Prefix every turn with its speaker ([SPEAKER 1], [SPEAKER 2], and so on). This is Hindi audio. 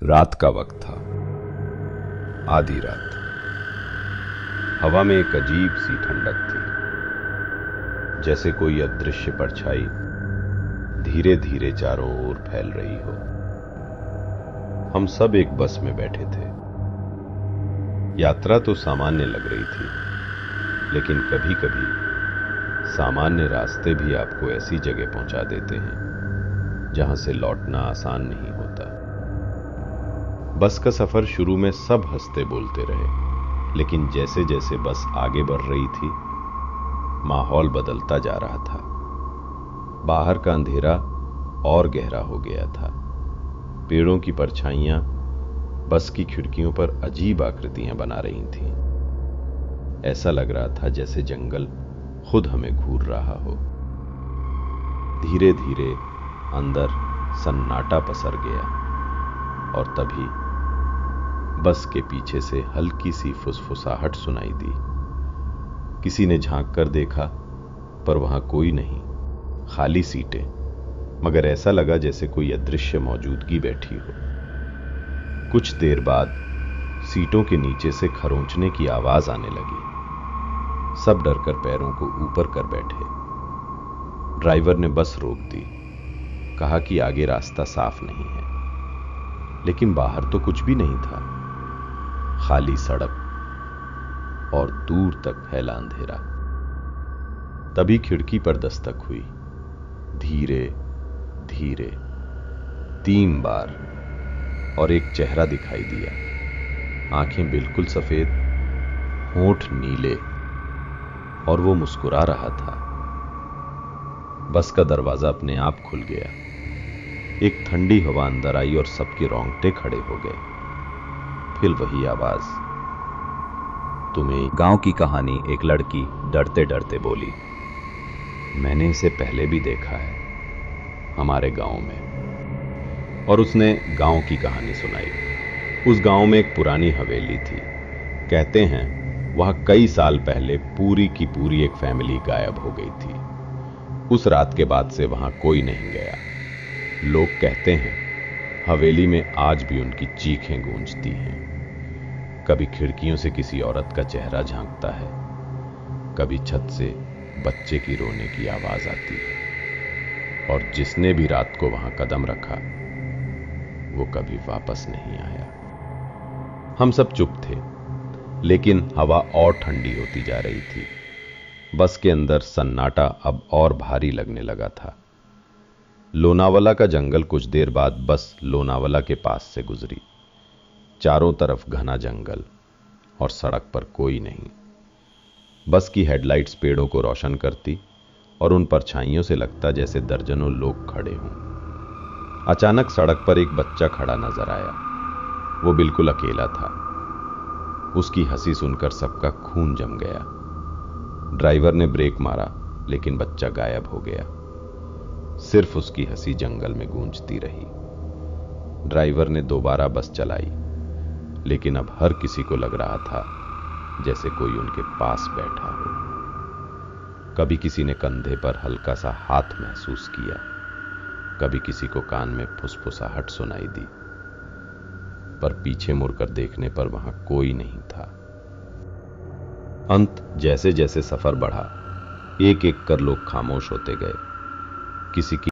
[SPEAKER 1] रात का वक्त था। आधी रात। हवा में एक अजीब सी ठंडक थी, जैसे कोई अदृश्य परछाई धीरे धीरे चारों ओर फैल रही हो। हम सब एक बस में बैठे थे। यात्रा तो सामान्य लग रही थी, लेकिन कभी कभी सामान्य रास्ते भी आपको ऐसी जगह पहुंचा देते हैं जहां से लौटना आसान नहीं होता। बस का सफर शुरू में सब हंसते बोलते रहे, लेकिन जैसे जैसे बस आगे बढ़ रही थी, माहौल बदलता जा रहा था। बाहर का अंधेरा और गहरा हो गया था। पेड़ों की परछाइयां बस की खिड़कियों पर अजीब आकृतियां बना रही थीं। ऐसा लग रहा था जैसे जंगल खुद हमें घूर रहा हो। धीरे धीरे अंदर सन्नाटा पसर गया और तभी बस के पीछे से हल्की सी फुसफुसाहट सुनाई दी। किसी ने झांक कर देखा, पर वहां कोई नहीं, खाली सीटें, मगर ऐसा लगा जैसे कोई अदृश्य मौजूदगी बैठी हो। कुछ देर बाद सीटों के नीचे से खरोंचने की आवाज आने लगी। सब डरकर पैरों को ऊपर कर बैठे। ड्राइवर ने बस रोक दी, कहा कि आगे रास्ता साफ नहीं है, लेकिन बाहर तो कुछ भी नहीं था। खाली सड़क और दूर तक फैला अंधेरा। तभी खिड़की पर दस्तक हुई, धीरे धीरे 3 बार, और एक चेहरा दिखाई दिया। आंखें बिल्कुल सफेद, होंठ नीले, और वो मुस्कुरा रहा था। बस का दरवाजा अपने आप खुल गया। एक ठंडी हवा अंदर आई और सबके रोंगटे खड़े हो गए। फिर वही आवाज, तुम्हें
[SPEAKER 2] गांव की कहानी। एक लड़की डरते डरते बोली,
[SPEAKER 1] मैंने इसे पहले भी देखा है, हमारे गांव में। और उसने गांव की कहानी सुनाई। उस गांव में एक पुरानी हवेली थी। कहते हैं वहां कई साल पहले पूरी की पूरी एक फैमिली गायब हो गई थी। उस रात के बाद से वहां कोई नहीं गया। लोग कहते हैं हवेली में आज भी उनकी चीखें गूंजती हैं। कभी खिड़कियों से किसी औरत का चेहरा झांकता है, कभी छत से बच्चे की रोने की आवाज आती है, और जिसने भी रात को वहां कदम रखा वो कभी वापस नहीं आया। हम सब चुप थे, लेकिन हवा और ठंडी होती जा रही थी। बस के अंदर सन्नाटा अब और भारी लगने लगा था। लोनावला का जंगल कुछ देर बाद बस लोनावला के पास से गुजरी। चारों तरफ घना जंगल और सड़क पर कोई नहीं। बस की हेडलाइट्स पेड़ों को रोशन करती और उन परछाइयों से लगता जैसे दर्जनों लोग खड़े हों। अचानक सड़क पर एक बच्चा खड़ा नजर आया। वो बिल्कुल अकेला था। उसकी हंसी सुनकर सबका खून जम गया। ड्राइवर ने ब्रेक मारा, लेकिन बच्चा गायब हो गया। सिर्फ उसकी हंसी जंगल में गूंजती रही। ड्राइवर ने दोबारा बस चलाई, लेकिन अब हर किसी को लग रहा था जैसे कोई उनके पास बैठा हो। कभी किसी ने कंधे पर हल्का सा हाथ महसूस किया, कभी किसी को कान में फुसफुसाहट सुनाई दी, पर पीछे मुड़कर देखने पर वहां कोई नहीं था। अंत जैसे जैसे सफर बढ़ा, एक एक कर लोग खामोश होते गए। किसी की